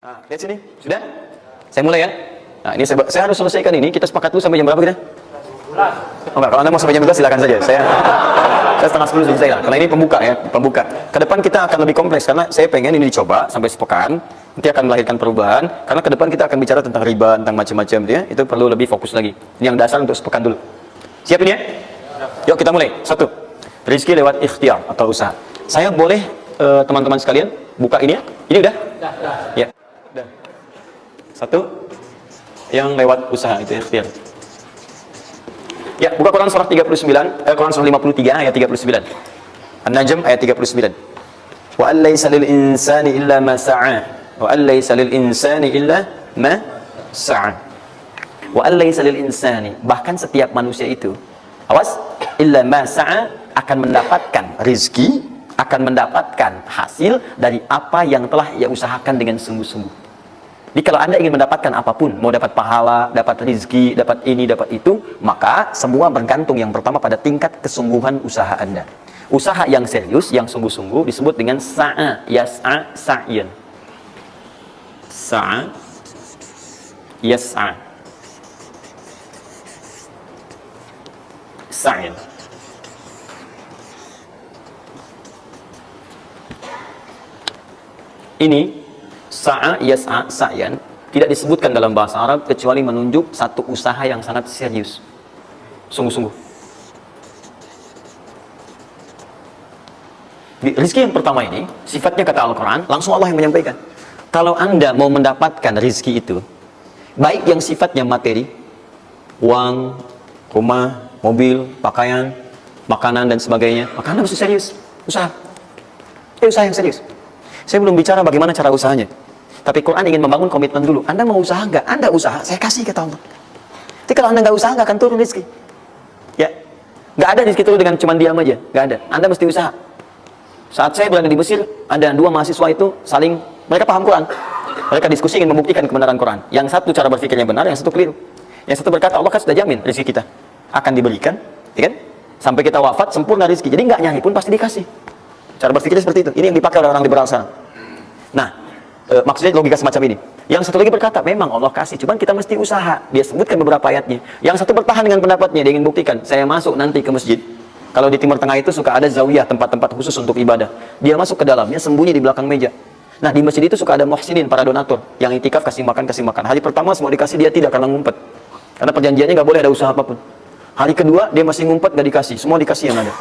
Nah, lihat sini, sudah? Saya mulai ya. Nah, ini saya harus selesaikan ini. Kita sepakat dulu sampai jam berapa kita? Oh, enggak, kalau Anda mau sampai jam 12 silakan saja. Saya setengah 10 selesai lah. Karena ini pembuka ya, pembuka. Ke depan kita akan lebih kompleks karena saya pengen ini dicoba sampai sepekan. Nanti akan melahirkan perubahan. Karena ke depan kita akan bicara tentang riba, tentang macam-macam ya. Itu perlu lebih fokus lagi. Ini yang dasar untuk sepekan dulu. Siap ini ya? Yuk kita mulai. 1. Rizki lewat ikhtiar atau usaha. Saya boleh teman-teman sekalian buka ini ya? Ini udah? Udah. Ya. Udah. 1 yang lewat usaha itu ikhtiar. Ya, buka Quran surah 39, Quran surah 53 ayat 39. An-Najm ayat 39. Wa allaysa lil insani illa ma sa'a. Wa allaysa lil insani illa ma sa'a. Wa allaysa lil insani, bahkan setiap manusia itu, awas, illa ma sa'a, akan mendapatkan rizki, akan mendapatkan hasil dari apa yang telah ia usahakan dengan sungguh-sungguh. Jadi kalau Anda ingin mendapatkan apapun, mau dapat pahala, dapat rizki, dapat ini, dapat itu, maka semua bergantung yang pertama pada tingkat kesungguhan usaha Anda. Usaha yang serius, yang sungguh-sungguh disebut dengan sa'a, yas'a, sa'yan. Sa'a, yas'a, sa'yan. Ini sa'a, yas'a, sa'yan tidak disebutkan dalam bahasa Arab kecuali menunjuk satu usaha yang sangat serius, sungguh-sungguh. Rizki yang pertama ini sifatnya kata Al-Quran, langsung Allah yang menyampaikan. Kalau Anda mau mendapatkan rizki itu, baik yang sifatnya materi, uang, rumah, mobil, pakaian, makanan dan sebagainya, maka Anda mesti serius usaha. Usaha yang serius. Saya belum bicara bagaimana cara usahanya. Tapi Quran ingin membangun komitmen dulu. Anda mau usaha nggak? Anda usaha, saya kasih kata Allah. Tapi kalau Anda nggak usaha, nggak akan turun rezeki. Ya, nggak ada rezeki turun dengan cuma diam aja. Nggak ada. Anda mesti usaha. Saat saya berada di Mesir, ada 2 mahasiswa itu saling, mereka paham Quran. Mereka diskusi ingin membuktikan kebenaran Quran. Yang satu cara berpikirnya benar, yang satu keliru. Yang satu berkata, Allah kan sudah jamin rezeki kita akan diberikan, ya kan? Sampai kita wafat sempurna rezeki. Jadi nggak nyari pun pasti dikasih. Cara berpikirnya seperti itu. Ini yang dipakai oleh orang liberal sana. Nah, maksudnya logika semacam ini. Yang satu lagi berkata, memang Allah kasih, cuman kita mesti usaha. Dia sebutkan beberapa ayatnya. Yang satu bertahan dengan pendapatnya, dia ingin buktikan, saya masuk nanti ke masjid. Kalau di Timur Tengah itu suka ada zawiyah, tempat-tempat khusus untuk ibadah. Dia masuk ke dalamnya, sembunyi di belakang meja. Nah, di masjid itu suka ada muhsinin, para donatur, yang itikaf kasih makan, kasih makan. Hari pertama semua dikasih, dia tidak, karena ngumpet. Karena perjanjiannya nggak boleh ada usaha apapun. Hari kedua, dia masih ngumpet, nggak dikasih. Semua dikasih yang ada.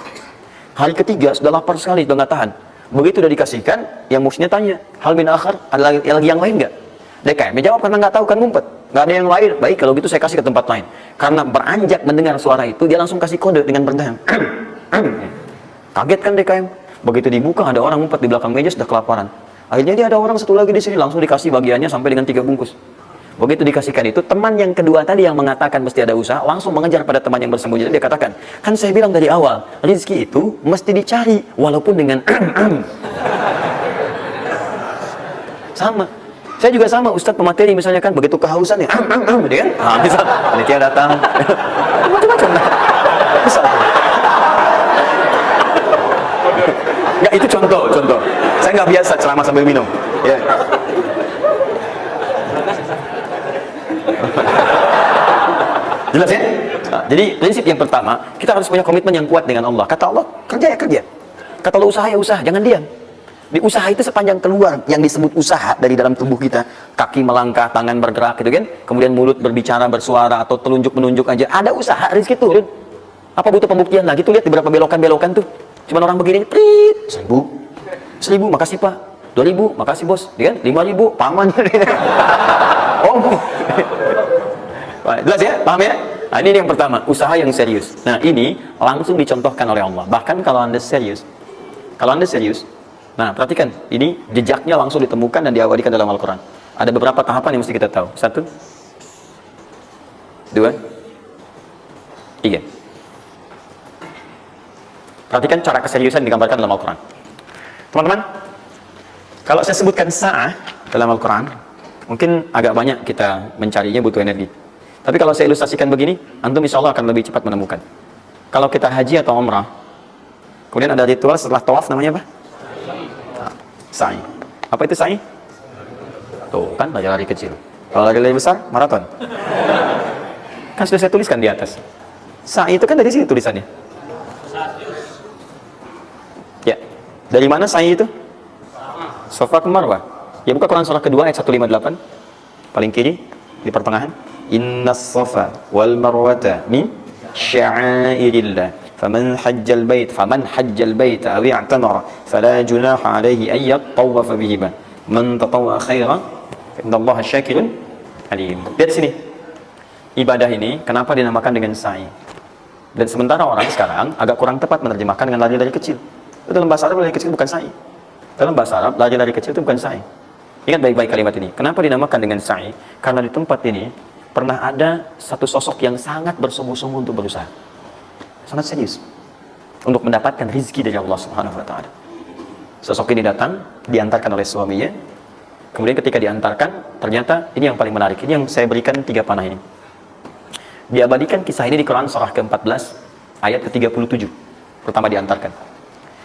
Hari ketiga, sudah lapar sekali, sudah nggak tahan. Begitu udah dikasihkan, yang muhsinnya tanya, hal min akhar, ada lagi yang lain nggak? DKM jawab, karena nggak tahu kan ngumpet, nggak ada yang lain. Baik, kalau gitu saya kasih ke tempat lain. Karena beranjak mendengar suara itu, dia langsung kasih kode dengan berdaham. Kaget kan DKM. Begitu dibuka, ada orang ngumpet di belakang meja, sudah kelaparan. Akhirnya dia ada orang satu lagi di sini, langsung dikasih bagiannya sampai dengan 3 bungkus. Begitu dikasihkan itu, teman yang kedua tadi yang mengatakan mesti ada usaha, langsung mengejar pada teman yang bersembunyi. Dia katakan, kan saya bilang dari awal, rezeki itu mesti dicari, walaupun dengan sama. Saya juga sama, Ustadz pemateri misalnya kan, begitu kehausan ya, dia kan, misal, panitia datang, macam-macam lah. Misal. Nggak, itu contoh. Saya nggak biasa ceramah sambil minum. Ya. Jelas ya? Nah, jadi prinsip yang pertama, kita harus punya komitmen yang kuat dengan Allah. Kata Allah, kerja ya kerja. Kata Allah, usaha ya usaha, jangan diam. Di usaha itu sepanjang keluar yang disebut usaha dari dalam tubuh kita, kaki melangkah, tangan bergerak gitu kan, kemudian mulut berbicara, bersuara, atau telunjuk menunjuk aja, ada usaha, rezeki turun. Apa butuh pembuktian lagi? Tuh lihat di berapa belokan-belokan tuh, cuman orang begini, prit, 1.000, makasih Pak, 2.000, makasih Bos, ya kan, 5.000, paman. Oh. Jelas ya? Paham ya? Nah, ini yang pertama, usaha yang serius. Nah, ini langsung dicontohkan oleh Allah. Bahkan kalau Anda serius, nah, perhatikan, ini jejaknya langsung ditemukan dan diabadikan dalam Al-Quran. Ada beberapa tahapan yang mesti kita tahu. 1, 2, 3. Perhatikan cara keseriusan digambarkan dalam Al-Quran. Teman-teman, kalau saya sebutkan sa'ah dalam Al-Quran, mungkin agak banyak kita mencarinya, butuh energi. Tapi kalau saya ilustrasikan begini, antum insya Allah akan lebih cepat menemukan. Kalau kita haji atau umrah, kemudian ada ritual setelah tawaf namanya apa? Sa'i. Apa itu sa'i? Tuh kan lari kecil. Kalau lari besar, maraton. Kan sudah saya tuliskan di atas. Sa'i itu kan dari sini tulisannya. Ya. Dari mana sa'i itu? Safa ke Marwah. Ya, buka Quran surah kedua ayat 158. Paling kiri di pertengahan. Innas safa wal marwata min sya'airillah. Faman hajjal bait aw i'tamara fala junaha alaihi ay yatawafa bihima. Man tatawwa khairan fa innallaha syakirun alim. Lihat sini. Ibadah ini kenapa dinamakan dengan sa'i? Dan sementara orang sekarang agak kurang tepat menerjemahkan dengan lari-lari kecil. Itu dalam bahasa Arab lari kecil bukan sa'i. Dalam bahasa Arab lari-lari kecil itu bukan sa'i. Ingat baik-baik kalimat ini. Kenapa dinamakan dengan sa'i? Karena di tempat ini pernah ada satu sosok yang sangat bersungguh-sungguh untuk berusaha. Sangat serius untuk mendapatkan rizki dari Allah Subhanahu wa taala. Sosok ini datang, diantarkan oleh suaminya. Kemudian ketika diantarkan, ternyata ini yang paling menarik. Ini yang saya berikan 3 panah ini. Diabadikan kisah ini di Quran surah ke-14 ayat ke-37. Pertama diantarkan.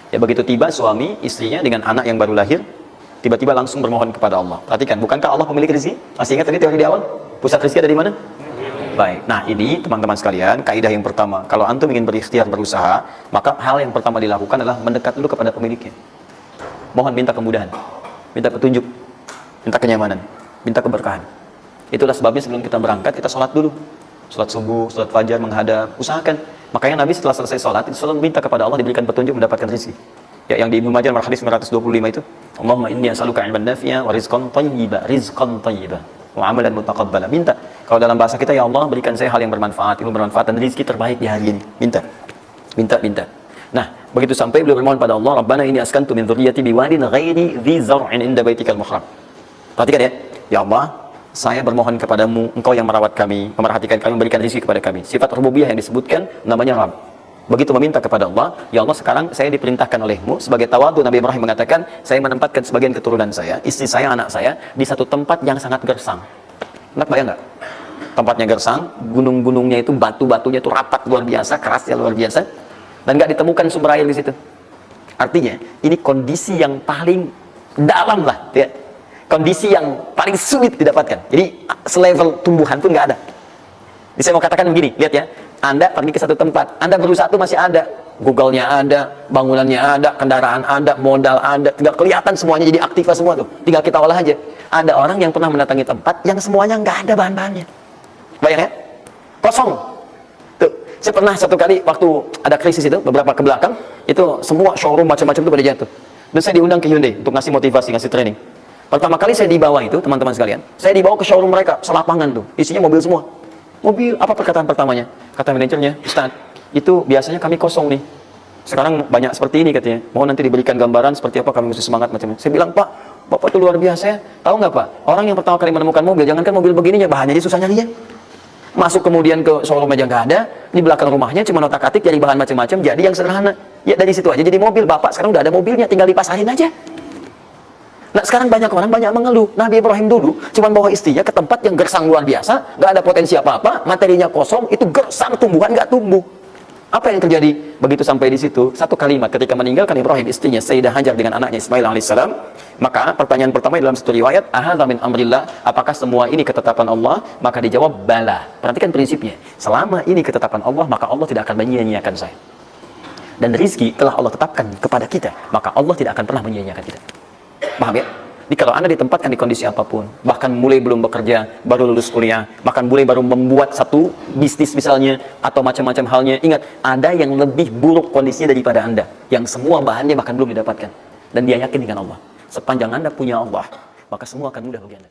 Ya, begitu tiba suami istrinya dengan anak yang baru lahir, tiba-tiba langsung bermohon kepada Allah. Perhatikan, bukankah Allah pemilik rezeki? Masih ingat tadi teori di awal? Pusat rezeki ada di mana? Baik. Nah, ini teman-teman sekalian, kaidah yang pertama. Kalau antum ingin berikhtiar berusaha, maka hal yang pertama dilakukan adalah mendekat dulu kepada pemiliknya. Mohon minta kemudahan, minta petunjuk, minta kenyamanan, minta keberkahan. Itulah sebabnya sebelum kita berangkat, kita sholat dulu. Sholat subuh, sholat fajar, menghadap, usahakan. Makanya Nabi setelah selesai sholat, itu selalu minta kepada Allah diberikan petunjuk mendapatkan rezeki. Ya, yang di Ibnu Majah nomor hadis 925 itu, Allahumma inni as'aluka 'ilman nafi'a wa rizqan thayyiba wa 'amalan mutaqabbala. Minta. Kalau dalam bahasa kita, ya Allah berikan saya hal yang bermanfaat, ilmu bermanfaat dan rezeki terbaik di hari ini. Minta. Minta. Nah, begitu sampai beliau bermohon pada Allah, Rabbana inni askantu min dzurriyyati biwadin ghairi dzi zar'in inda baitikal muharram. Perhatikan ya. Ya Allah, saya bermohon kepadamu, engkau yang merawat kami, memerhatikan kami, memberikan rezeki kepada kami. Sifat rububiyah yang disebutkan namanya Rabb. Begitu meminta kepada Allah, ya Allah sekarang saya diperintahkan olehmu sebagai tawadu. Nabi Ibrahim mengatakan, saya menempatkan sebagian keturunan saya, istri saya, anak saya di satu tempat yang sangat gersang. Enak bayang nggak? Tempatnya gersang, gunung-gunungnya itu, batu-batunya itu rapat luar biasa, kerasnya luar biasa, dan nggak ditemukan sumber air di situ. Artinya, ini kondisi yang paling dalam lah, ya. Kondisi yang paling sulit didapatkan. Jadi selevel tumbuhan pun nggak ada. Jadi saya mau katakan begini, lihat ya. Anda pergi ke satu tempat, Anda berusaha itu masih ada, Google-nya ada, bangunannya ada, kendaraan ada, modal ada, tinggal kelihatan semuanya jadi aktif semua tuh. Tinggal kita olah aja. Ada orang yang pernah mendatangi tempat yang semuanya nggak ada bahan-bahannya. Bayang ya? Kosong. Tuh, saya pernah satu kali waktu ada krisis itu beberapa ke belakang, itu semua showroom macam-macam itu pada jatuh. Dan saya diundang ke Hyundai untuk ngasih motivasi, ngasih training. Pertama kali saya dibawa itu, teman-teman sekalian, saya dibawa ke showroom mereka, selapangan tuh, isinya mobil semua. Mobil, apa perkataan pertamanya? Kata manajernya, Ustaz, itu biasanya kami kosong nih. Sekarang banyak seperti ini katanya. Mohon nanti diberikan gambaran seperti apa, kami mesti semangat macam-macam. Saya bilang, Pak, Bapak itu luar biasa ya. Tahu nggak Pak, orang yang pertama kali menemukan mobil, jangankan mobil begininya, bahannya aja susah nyarinya. Masuk kemudian ke showroom aja nggak ada, di belakang rumahnya cuma otak-atik cari bahan macam-macam, jadi yang sederhana. Ya dari situ aja jadi mobil. Bapak sekarang udah ada mobilnya, tinggal dipasarin aja. Nah sekarang banyak orang banyak mengeluh. Nabi Ibrahim dulu cuma bawa istrinya ke tempat yang gersang luar biasa, nggak ada potensi apa-apa, materinya kosong, itu gersang, tumbuhan nggak tumbuh. Apa yang terjadi? Begitu sampai di situ, satu kalimat ketika meninggalkan Ibrahim istrinya Sayyidah Hajar dengan anaknya Ismail alaihissalam, maka pertanyaan pertama dalam satu riwayat, ahadza min amrillah, apakah semua ini ketetapan Allah? Maka dijawab bala. Perhatikan prinsipnya, selama ini ketetapan Allah, maka Allah tidak akan menyia-nyiakan saya. Dan rizki telah Allah tetapkan kepada kita, maka Allah tidak akan pernah menyia-nyiakan kita. Paham ya? Jadi kalau Anda ditempatkan di kondisi apapun, bahkan mulai belum bekerja, baru lulus kuliah, bahkan mulai baru membuat satu bisnis misalnya, atau macam-macam halnya, ingat, ada yang lebih buruk kondisinya daripada Anda, yang semua bahannya bahkan belum didapatkan. Dan dia yakin dengan Allah. Sepanjang Anda punya Allah, maka semua akan mudah bagi Anda.